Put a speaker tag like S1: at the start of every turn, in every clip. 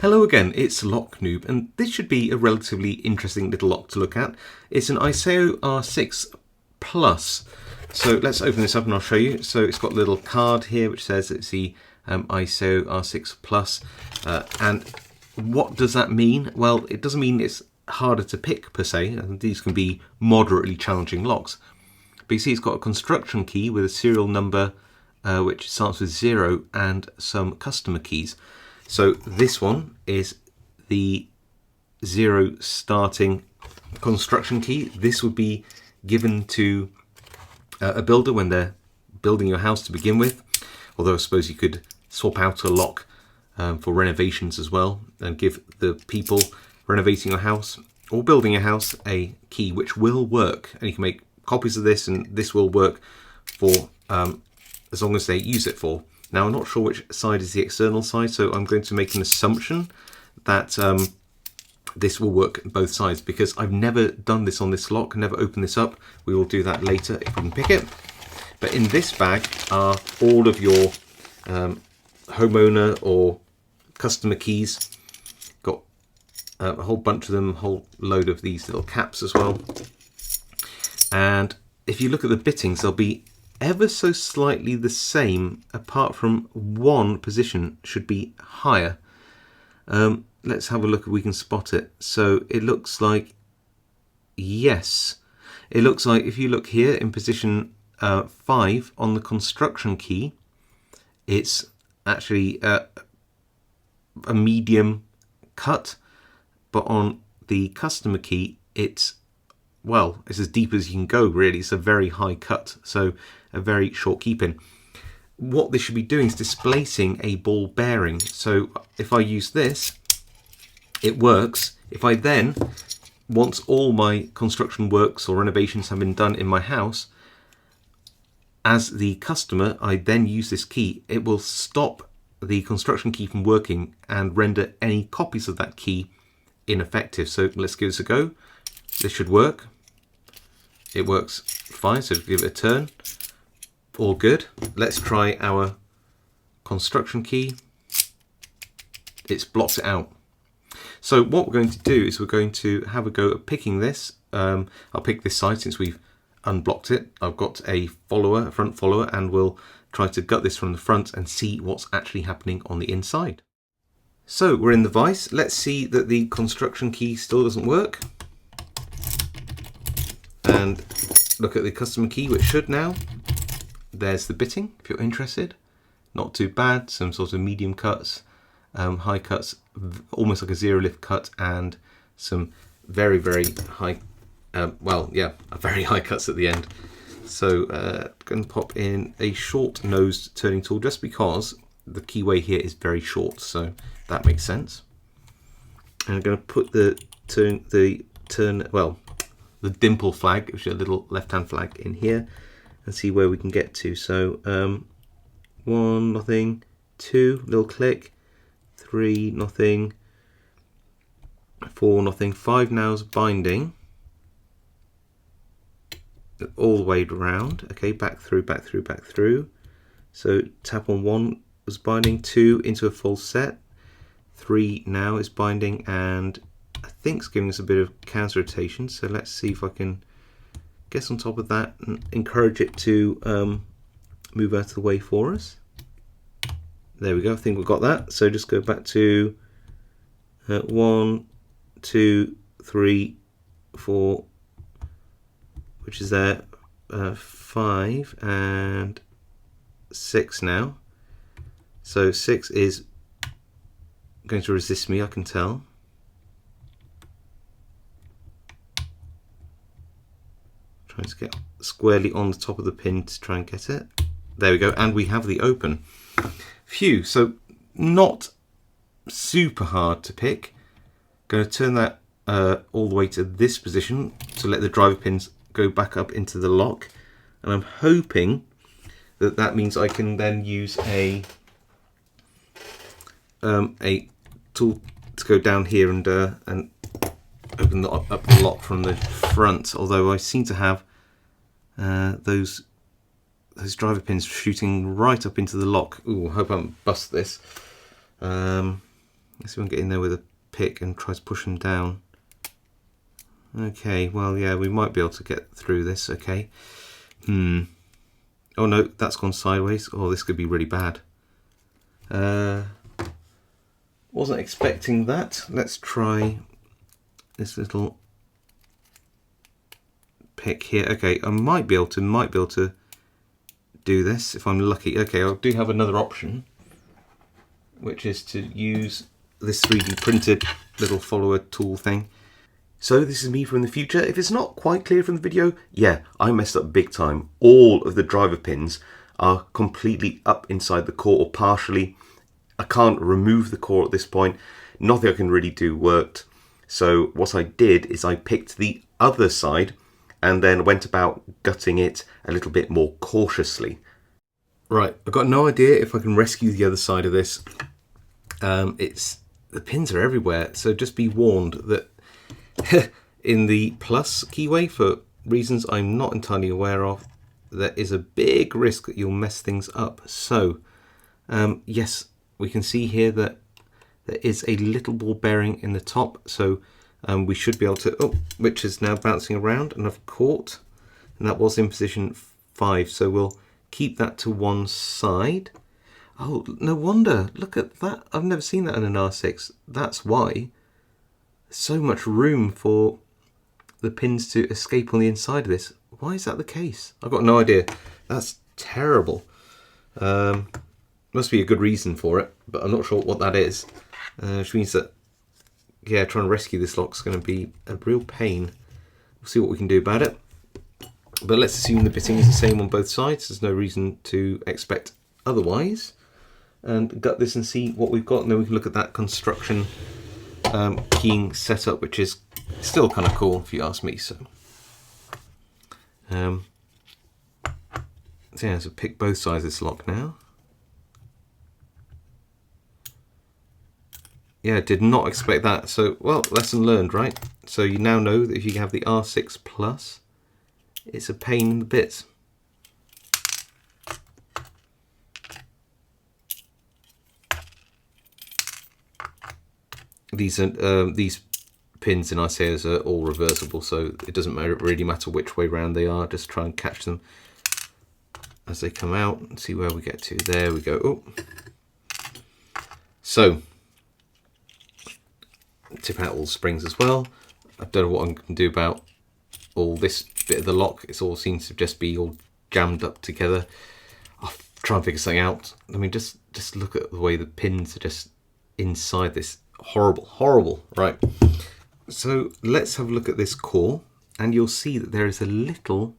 S1: Hello again, it's Lock Noob, and this should be a relatively interesting little lock to look at. It's an ISEO R6 Plus. So let's open this up and I'll show you. So it's got a little card here which says it's the ISEO R6 Plus. And what does that mean? Well, it doesn't mean it's harder to pick per se. These can be moderately challenging locks. But you see it's got a construction key with a serial number which starts with 0 and some customer keys. So this one is the 0 starting construction key. This would be given to a builder when they're building your house to begin with. Although I suppose you could swap out a lock for renovations as well and give the people renovating your house or building a house a key which will work. And you can make copies of this and this will work for as long as they use it for. Now, I'm not sure which side is the external side, so I'm going to make an assumption that this will work both sides because I've never done this on this lock, never opened this up. We will do that later if we can pick it. But in this bag are all of your homeowner or customer keys. Got a whole bunch of them, a whole load of these little caps as well. And if you look at the bittings, they'll be ever so slightly the same, apart from one position should be higher. Let's have a look if we can spot it. So it looks like, yes, it looks like if you look here in position 5 on the construction key, it's actually a medium cut, but on the customer key it's, well, it's as deep as you can go really. It's a very high cut, so a very short keeping. What this should be doing is displacing a ball bearing. So if I use this, it works. If I then, once all my construction works or renovations have been done in my house, as the customer, I then use this key, it will stop the construction key from working and render any copies of that key ineffective. So let's give this a go. This should work. It works fine, so give it a turn. All good. Let's try our construction key. It's blocked it out. So what we're going to do is we're going to have a go at picking this. I'll pick this side since we've unblocked it. I've got a follower, a front follower, and we'll try to gut this from the front and see what's actually happening on the inside. So we're in the vise. Let's see that the construction key still doesn't work. And look at the customer key, which should now. There's the bitting, if you're interested. Not too bad, some sort of medium cuts, high cuts, almost like a zero lift cut, and some very, very high, very high cuts at the end. So going to pop in a short nosed turning tool just because the keyway here is very short, so that makes sense. And I'm going to put the dimple flag, which is a little left-hand flag, in here and see where we can get to. So 1, nothing, 2, little click, 3, nothing, 4, nothing, 5 now is binding all the way around. Okay, back through, back through, back through. So tap on 1 was binding, 2 into a full set, 3 now is binding, and I think it's giving us a bit of counter rotation. So let's see if I can get on top of that and encourage it to move out of the way for us. There we go, I think we've got that. So just go back to 1, 2, 3, 4, which is there, 5 and 6 now. So 6 is going to resist me, I can tell. Trying to get squarely on the top of the pin to try and get it. There we go, and we have the open. Phew, so not super hard to pick. Going to turn that all the way to this position to let the driver pins go back up into the lock. And I'm hoping that that means I can then use a tool to go down here and open up the lock from the front, although I seem to have those driver pins shooting right up into the lock. Ooh, I hope I don't bust this. Let's see if we can get in there with a pick and try to push them down. Okay, well, yeah, we might be able to get through this. Okay. Oh no, that's gone sideways. Oh, this could be really bad. Wasn't expecting that. Let's try this little pick here. Okay, I might be able to do this if I'm lucky. Okay, I do have another option, which is to use this 3D printed little follower tool thing. So this is me from the future. If it's not quite clear from the video, yeah, I messed up big time. All of the driver pins are completely up inside the core or partially. I can't remove the core at this point. Nothing I can really do worked. So what I did is I picked the other side and then went about gutting it a little bit more cautiously. Right, I've got no idea if I can rescue the other side of this. The pins are everywhere, so just be warned that in the plus keyway, for reasons I'm not entirely aware of, there is a big risk that you'll mess things up. So, yes, we can see here that there is a little ball bearing in the top, so we should be able to, which is now bouncing around, and I've caught, and that was in position 5, so we'll keep that to one side. Oh, no wonder, look at that. I've never seen that in an R6. That's why. So much room for the pins to escape on the inside of this. Why is that the case? I've got no idea. That's terrible. Must be a good reason for it, but I'm not sure what that is. Which means that, yeah, trying to rescue this lock's going to be a real pain. We'll see what we can do about it. But let's assume the bitting is the same on both sides. There's no reason to expect otherwise. And gut this and see what we've got, and then we can look at that construction keying setup, which is still kind of cool if you ask me. So yeah, so pick both sides of this lock now. Yeah, did not expect that. So, well, lesson learned, right? So you now know that if you have the R6 Plus, it's a pain in the bits. These pins in ISEOs are all reversible, so it doesn't really matter which way round they are. Just try and catch them as they come out and see where we get to. There we go. Oh. So, tip out all the springs as well. I don't know what I'm going to do about all this bit of the lock. It all seems to just be all jammed up together. I'll try and figure something out. I mean, just look at the way the pins are just inside this. Horrible. Right, so let's have a look at this core, and you'll see that there is a little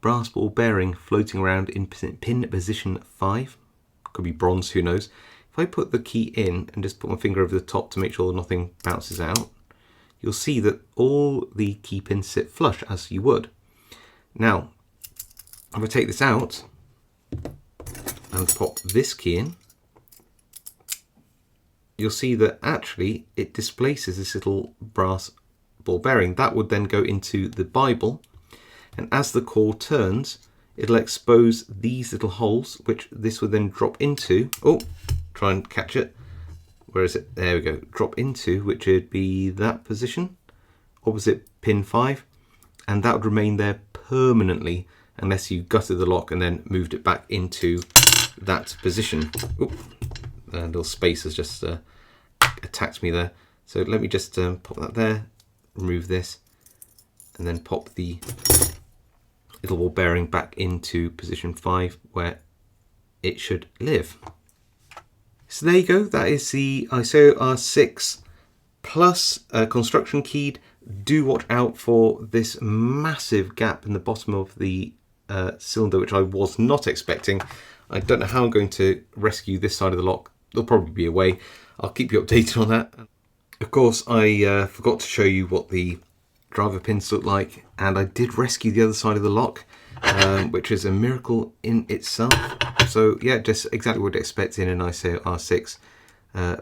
S1: brass ball bearing floating around in pin position 5. Could be bronze, who knows. If I put the key in and just put my finger over the top to make sure nothing bounces out, you'll see that all the key pins sit flush, as you would. Now, if I take this out and pop this key in, you'll see that actually it displaces this little brass ball bearing. That would then go into the Bible, and as the core turns, it'll expose these little holes, which this would then drop into. Oh, try and catch it. Where is it? There we go. Drop into, which would be that position, opposite pin 5, and that would remain there permanently unless you gutted the lock and then moved it back into that position. Oop. A little space has just attacked me there. So let me just pop that there, remove this, and then pop the little ball bearing back into position 5 where it should live. So there you go. That is the ISEO R6 Plus construction keyed. Do watch out for this massive gap in the bottom of the cylinder, which I was not expecting. I don't know how I'm going to rescue this side of the lock. There'll probably be a way. I'll keep you updated on that. Of course, I forgot to show you what the driver pins look like, and I did rescue the other side of the lock, which is a miracle in itself. So yeah, just exactly what I'd expect in an ISEO R6.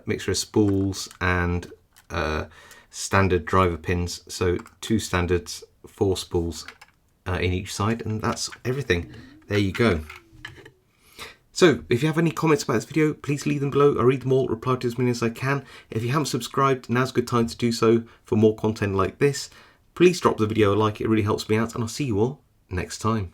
S1: Mixture of spools and standard driver pins. So 2 standards, 4 spools in each side, and that's everything. There you go. So if you have any comments about this video, please leave them below. I read them all, reply to as many as I can. If you haven't subscribed, now's a good time to do so for more content like this. Please drop the video a like, it really helps me out, and I'll see you all next time.